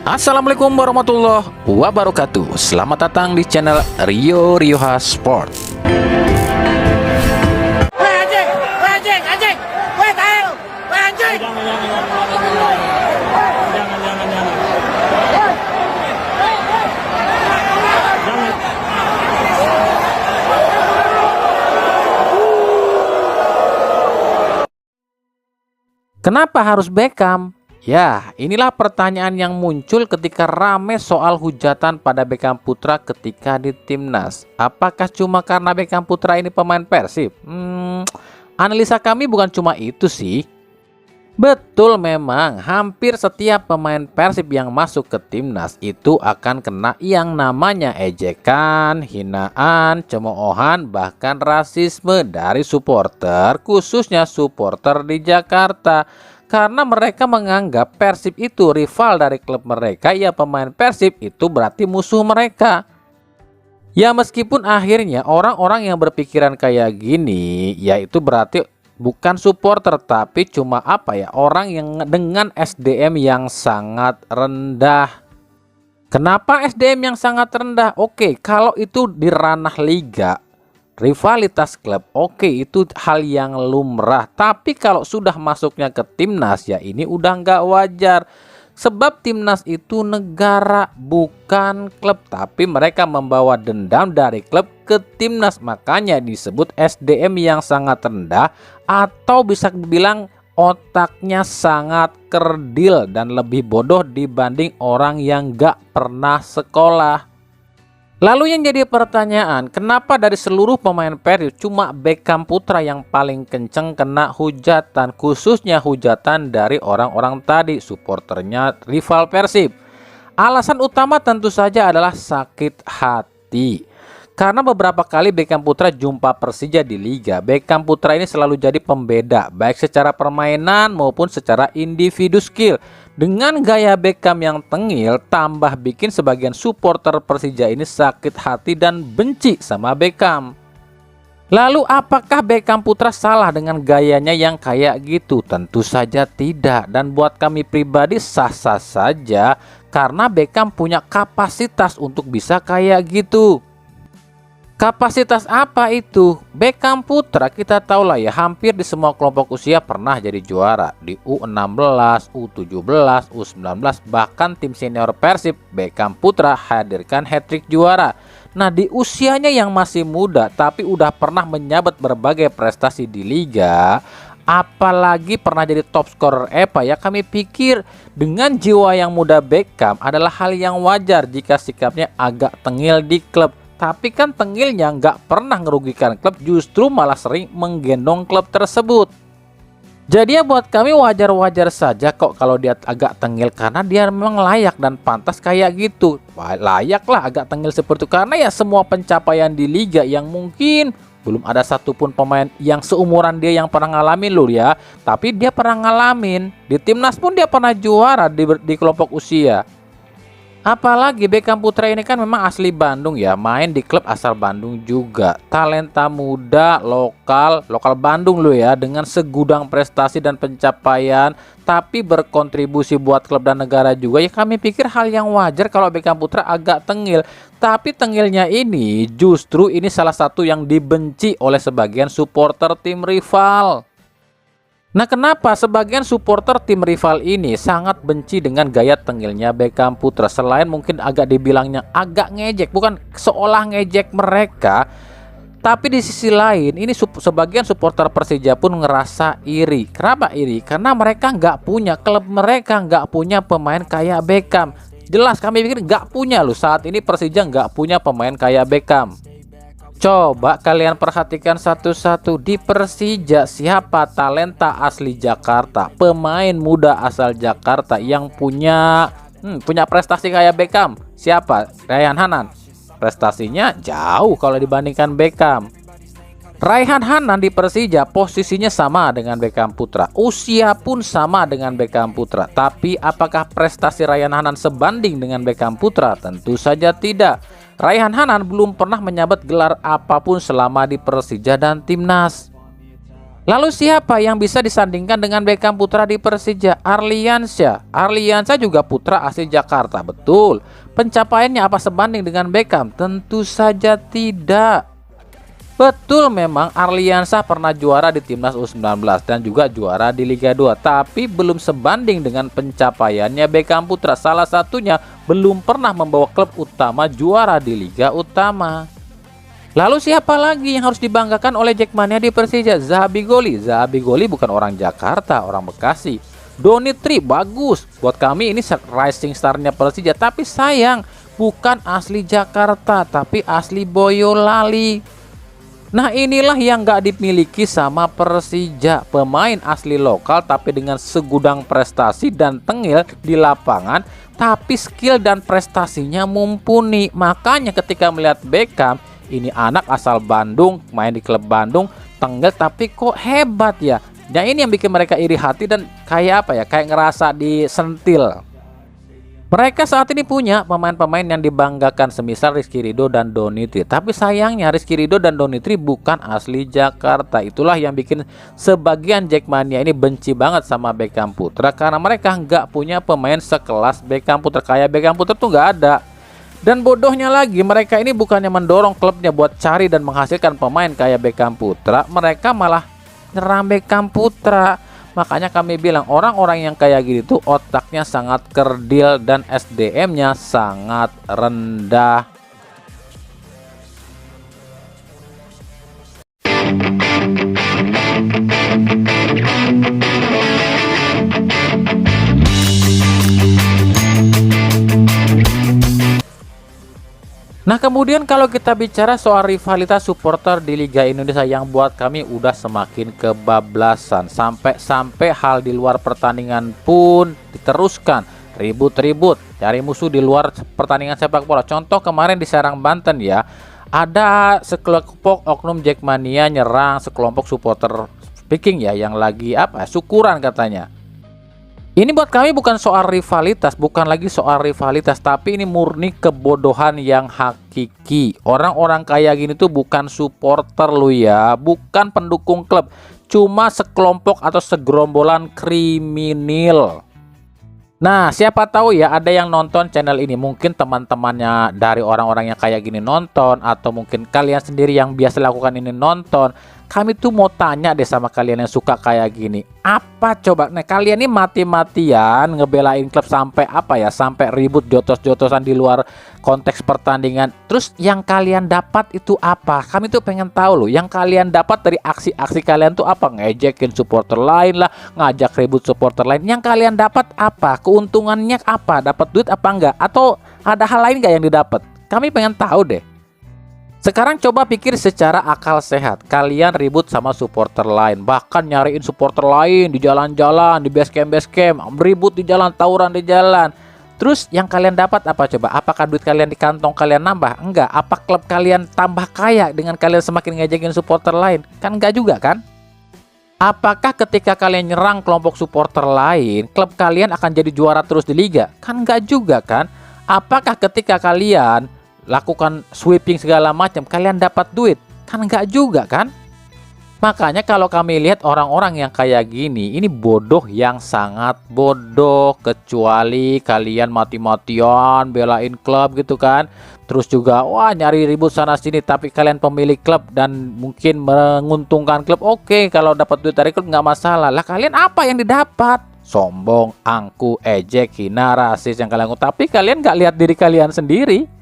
Assalamualaikum warahmatullahi wabarakatuh. Selamat datang di channel Rio Rioha Sport. Weh anjing, weh anjing, anjing, weh tahu, weh anjing. Kenapa harus Beckham? Ya, inilah pertanyaan yang muncul ketika rame soal hujatan pada Beckham Putra ketika di timnas. Apakah cuma karena Beckham Putra ini pemain Persib? Analisa kami bukan cuma itu sih. Betul, memang hampir setiap pemain Persib yang masuk ke timnas itu akan kena yang namanya ejekan, hinaan, cemoohan, bahkan rasisme dari supporter, khususnya supporter di Jakarta. Karena mereka menganggap Persib itu rival dari klub mereka, ya pemain Persib itu berarti musuh mereka. Ya meskipun akhirnya orang-orang yang berpikiran kayak gini, yaitu berarti bukan supporter tapi cuma orang yang dengan SDM yang sangat rendah. Kenapa SDM yang sangat rendah? Oke, kalau itu di ranah liga, rivalitas klub, oke, itu hal yang lumrah. Tapi kalau sudah masuknya ke timnas, ya ini udah nggak wajar. Sebab timnas itu negara, bukan klub. Tapi mereka membawa dendam dari klub ke timnas. Makanya disebut SDM yang sangat rendah, atau bisa dibilang otaknya sangat kerdil dan lebih bodoh dibanding orang yang nggak pernah sekolah. Lalu yang jadi pertanyaan, kenapa dari seluruh pemain Persib cuma Beckham Putra yang paling kenceng kena hujatan, khususnya hujatan dari orang-orang tadi, supporternya rival Persib? Alasan utama tentu saja adalah sakit hati. Karena beberapa kali Beckham Putra jumpa Persija di Liga, Beckham Putra ini selalu jadi pembeda, baik secara permainan maupun secara individu skill. Dengan gaya Beckham yang tengil, tambah bikin sebagian supporter Persija ini sakit hati dan benci sama Beckham. Lalu apakah Beckham Putra salah dengan gayanya yang kayak gitu? Tentu saja tidak. Dan buat kami pribadi sah-sah saja, karena Beckham punya kapasitas untuk bisa kayak gitu. Kapasitas apa itu? Beckham Putra kita tahu lah ya, hampir di semua kelompok usia pernah jadi juara. Di U16, U17, U19, bahkan tim senior Persib, Beckham Putra hadirkan hat-trick juara. Nah, di usianya yang masih muda tapi udah pernah menyabet berbagai prestasi di liga, apalagi pernah jadi top scorer EPA, ya kami pikir dengan jiwa yang muda Beckham adalah hal yang wajar jika sikapnya agak tengil di klub. Tapi kan tengilnya nggak pernah ngerugikan klub, justru malah sering menggendong klub tersebut. Jadi ya buat kami wajar-wajar saja kok kalau dia agak tengil, karena dia memang layak dan pantas kayak gitu. Layak lah agak tengil seperti itu, karena ya semua pencapaian di liga yang mungkin belum ada satupun pemain yang seumuran dia yang pernah ngalamin loh ya. Tapi dia pernah ngalamin, di timnas pun dia pernah juara di kelompok usia. Apalagi Beckham Putra ini kan memang asli Bandung ya, main di klub asal Bandung juga. Talenta muda lokal Bandung loh ya, dengan segudang prestasi dan pencapaian, tapi berkontribusi buat klub dan negara juga. Ya kami pikir hal yang wajar kalau Beckham Putra agak tengil. Tapi tengilnya ini justru ini salah satu yang dibenci oleh sebagian supporter tim rival. Nah, kenapa sebagian supporter tim rival ini sangat benci dengan gaya tengilnya Beckham Putra? Selain mungkin agak dibilangnya agak ngejek, bukan seolah ngejek mereka, tapi di sisi lain ini sebagian supporter Persija pun ngerasa iri. Kenapa iri? Karena mereka nggak punya, klub mereka nggak punya pemain kayak Beckham. Jelas kami pikir nggak punya loh, saat ini Persija nggak punya pemain kayak Beckham. Coba kalian perhatikan satu-satu, di Persija siapa talenta asli Jakarta, pemain muda asal Jakarta yang punya prestasi kayak Beckham? Siapa? Raihan Hanan. Prestasinya jauh kalau dibandingkan Beckham. Raihan Hanan di Persija posisinya sama dengan Beckham Putra, usia pun sama dengan Beckham Putra. Tapi apakah prestasi Raihan Hanan sebanding dengan Beckham Putra? Tentu saja tidak. Raihan Hanan belum pernah menyabet gelar apapun selama di Persija dan timnas. Lalu siapa yang bisa disandingkan dengan Beckham Putra di Persija? Arliansyah. Arliansyah juga putra asli Jakarta, betul. Pencapaiannya apa sebanding dengan Beckham? Tentu saja tidak. Betul, memang Arliansyah pernah juara di Timnas U19 dan juga juara di Liga 2, tapi belum sebanding dengan pencapaiannya Beckham Putra. Salah satunya belum pernah membawa klub utama juara di Liga Utama. Lalu siapa lagi yang harus dibanggakan oleh Jackmania di Persija? Zahabi Goli. Zahabi Goli bukan orang Jakarta, orang Bekasi. Donitri bagus. Buat kami ini rising star-nya Persija, tapi sayang bukan asli Jakarta, tapi asli Boyolali. Nah, inilah yang gak dimiliki sama Persija. Pemain asli lokal tapi dengan segudang prestasi dan tengil di lapangan, tapi skill dan prestasinya mumpuni. Makanya ketika melihat Beckham, ini anak asal Bandung, main di klub Bandung, tengil tapi kok hebat ya. Nah, ini yang bikin mereka iri hati dan kayak apa ya, kayak ngerasa disentil. Mereka saat ini punya pemain-pemain yang dibanggakan semisal Rizky Ridho dan Donitri. Tapi sayangnya Rizky Ridho dan Donitri bukan asli Jakarta. Itulah yang bikin sebagian Jackmania ini benci banget sama Beckham Putra, karena mereka nggak punya pemain sekelas Beckham Putra. Kayak Beckham Putra tuh nggak ada. Dan bodohnya lagi, mereka ini bukannya mendorong klubnya buat cari dan menghasilkan pemain kayak Beckham Putra, mereka malah nyerang Beckham Putra. Makanya kami bilang orang-orang yang kayak gini tuh otaknya sangat kerdil dan SDM-nya sangat rendah. Nah, kemudian kalau kita bicara soal rivalitas supporter di Liga Indonesia yang buat kami udah semakin kebablasan. Sampai hal di luar pertandingan pun diteruskan. Ribut-ribut, cari musuh di luar pertandingan sepak bola. Contoh kemarin di Serang, Banten ya. Ada sekelompok oknum Jackmania nyerang sekelompok supporter speaking ya, yang lagi syukuran katanya. Ini buat kami bukan soal rivalitas, bukan lagi soal rivalitas, tapi ini murni kebodohan yang hakiki. Orang-orang kayak gini tuh bukan supporter lu ya, bukan pendukung klub, cuma sekelompok atau segerombolan kriminal. Nah, siapa tahu ya ada yang nonton channel ini, mungkin teman-temannya dari orang-orang yang kayak gini nonton, atau mungkin kalian sendiri yang biasa lakukan ini nonton. Kami tuh mau tanya deh sama kalian yang suka kayak gini. Apa coba, nah kalian ini mati-matian ngebelain klub sampai sampai ribut jotos-jotosan di luar konteks pertandingan. Terus yang kalian dapat itu apa? Kami tuh pengen tahu loh, yang kalian dapat dari aksi-aksi kalian tuh apa? Ngejekin supporter lain lah, ngajak ribut supporter lain. Yang kalian dapat apa? Keuntungannya apa? Dapat duit apa enggak? Atau ada hal lain enggak yang didapat? Kami pengen tahu deh. Sekarang coba pikir secara akal sehat. Kalian ribut sama supporter lain, bahkan nyariin supporter lain di jalan-jalan, di base camp, ribut di jalan, tawuran di jalan. Terus yang kalian dapat apa coba? Apakah duit kalian di kantong kalian nambah? Enggak. Apa klub kalian tambah kaya dengan kalian semakin ngejekin supporter lain? Kan enggak juga kan? Apakah ketika kalian nyerang kelompok supporter lain, klub kalian akan jadi juara terus di liga? Kan enggak juga kan? Apakah ketika kalian lakukan sweeping segala macam kalian dapat duit? Kan enggak juga kan? Makanya kalau kami lihat orang-orang yang kayak gini, ini bodoh yang sangat bodoh. Kecuali kalian mati-matian belain klub gitu kan, terus juga wah nyari ribut sana sini, tapi kalian pemilik klub dan mungkin menguntungkan klub, oke, kalau dapat duit dari klub nggak masalah. Lah kalian apa yang didapat? Sombong, angku, ejek, hina, rasis yang kalian, tapi kalian nggak lihat diri kalian sendiri.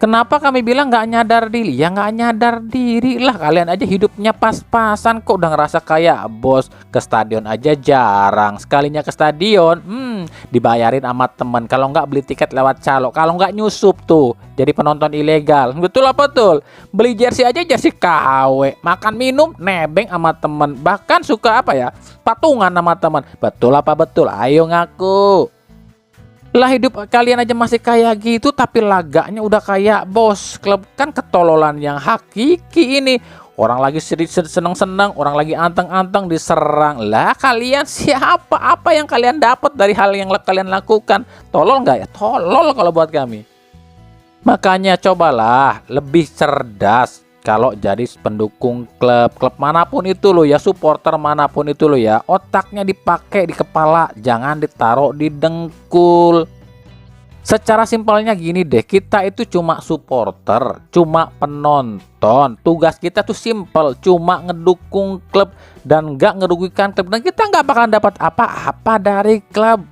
Kenapa kami bilang nggak nyadar diri? Ya nggak nyadar diri lah, kalian aja hidupnya pas-pasan kok udah ngerasa kayak bos. Ke stadion aja jarang, sekalinya ke stadion dibayarin sama temen, kalau nggak beli tiket lewat calo, kalau nggak nyusup tuh jadi penonton ilegal. Betul apa betul? Beli jersey aja jersey KW, makan minum nebeng sama temen, bahkan suka patungan sama temen. Betul apa betul? Ayo ngaku. Lah hidup kalian aja masih kayak gitu, tapi laganya udah kayak bos klub. Kan ketololan yang hakiki ini. Orang lagi seneng-seneng, orang lagi anteng-anteng diserang. Lah kalian siapa? Apa yang kalian dapat dari hal yang kalian lakukan? Tolol nggak ya? Tolol kalau buat kami. Makanya cobalah lebih cerdas. kalau jadi pendukung klub manapun itu loh ya, supporter manapun itu loh ya, otaknya dipakai di kepala, jangan ditaruh di dengkul. Secara simpelnya gini deh, kita itu cuma supporter, cuma penonton. Tugas kita tuh simpel, cuma ngedukung klub dan nggak ngerugikan klub, dan kita nggak bakalan dapat apa-apa dari klub.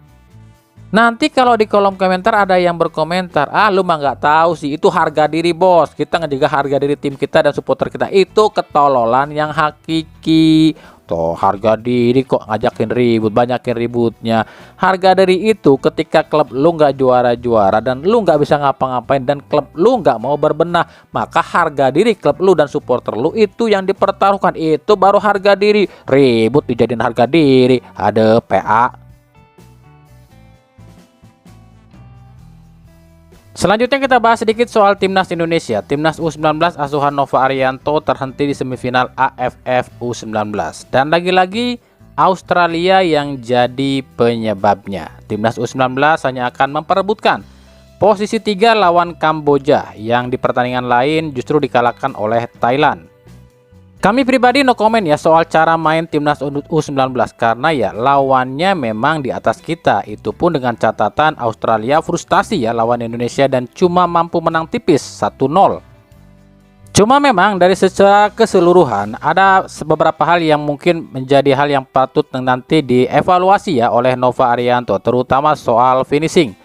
Nanti kalau di kolom komentar ada yang berkomentar, ah lu mah nggak tahu sih, itu harga diri bos, kita ngejaga harga diri tim kita dan supporter kita. Itu ketololan yang hakiki. Tuh, harga diri kok ngajakin ribut, banyakin ributnya. Harga diri itu ketika klub lu nggak juara-juara dan lu nggak bisa ngapa-ngapain dan klub lu nggak mau berbenah, maka harga diri klub lu dan supporter lu itu yang dipertaruhkan. Itu baru harga diri. Ribut dijadiin harga diri, ada PA. Selanjutnya kita bahas sedikit soal timnas Indonesia. Timnas U19 asuhan Nova Arianto terhenti di semifinal AFF U19. Dan lagi-lagi Australia yang jadi penyebabnya. Timnas U19 hanya akan memperebutkan posisi 3 lawan Kamboja, yang di pertandingan lain justru dikalahkan oleh Thailand. Kami pribadi no comment ya soal cara main timnas U19, karena ya lawannya memang di atas kita. Itu pun dengan catatan Australia frustasi ya lawan Indonesia dan cuma mampu menang tipis 1-0. Cuma memang dari secara keseluruhan ada beberapa hal yang mungkin menjadi hal yang patut nanti dievaluasi ya oleh Nova Arianto, terutama soal finishing.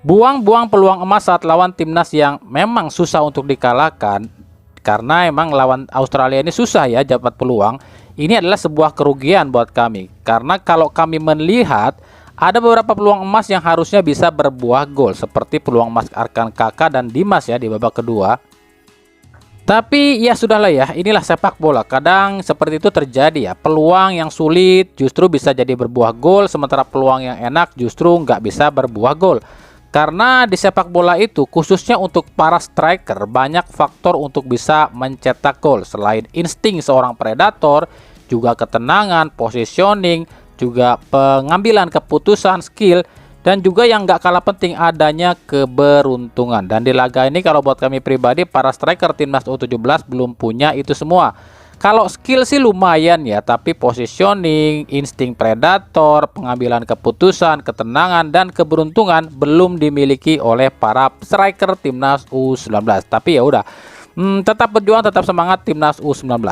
Buang-buang peluang emas saat lawan timnas yang memang susah untuk dikalahkan. Karena emang lawan Australia ini susah ya dapat peluang. Ini adalah sebuah kerugian buat kami. Karena kalau kami melihat ada beberapa peluang emas yang harusnya bisa berbuah gol, seperti peluang emas Arkan Kakak dan Dimas ya di babak kedua. Tapi ya sudahlah ya, inilah sepak bola. Kadang seperti itu terjadi ya. Peluang yang sulit justru bisa jadi berbuah gol, sementara peluang yang enak justru nggak bisa berbuah gol. Karena di sepak bola itu khususnya untuk para striker banyak faktor untuk bisa mencetak gol. Selain insting seorang predator, juga ketenangan, positioning, juga pengambilan keputusan, skill, dan juga yang nggak kalah penting adanya keberuntungan. Dan di laga ini kalau buat kami pribadi, para striker timnas U17 belum punya itu semua. Kalau skill sih lumayan ya, tapi positioning, insting predator, pengambilan keputusan, ketenangan, dan keberuntungan belum dimiliki oleh para striker timnas U19. Tapi ya udah, tetap berjuang, tetap semangat timnas U19.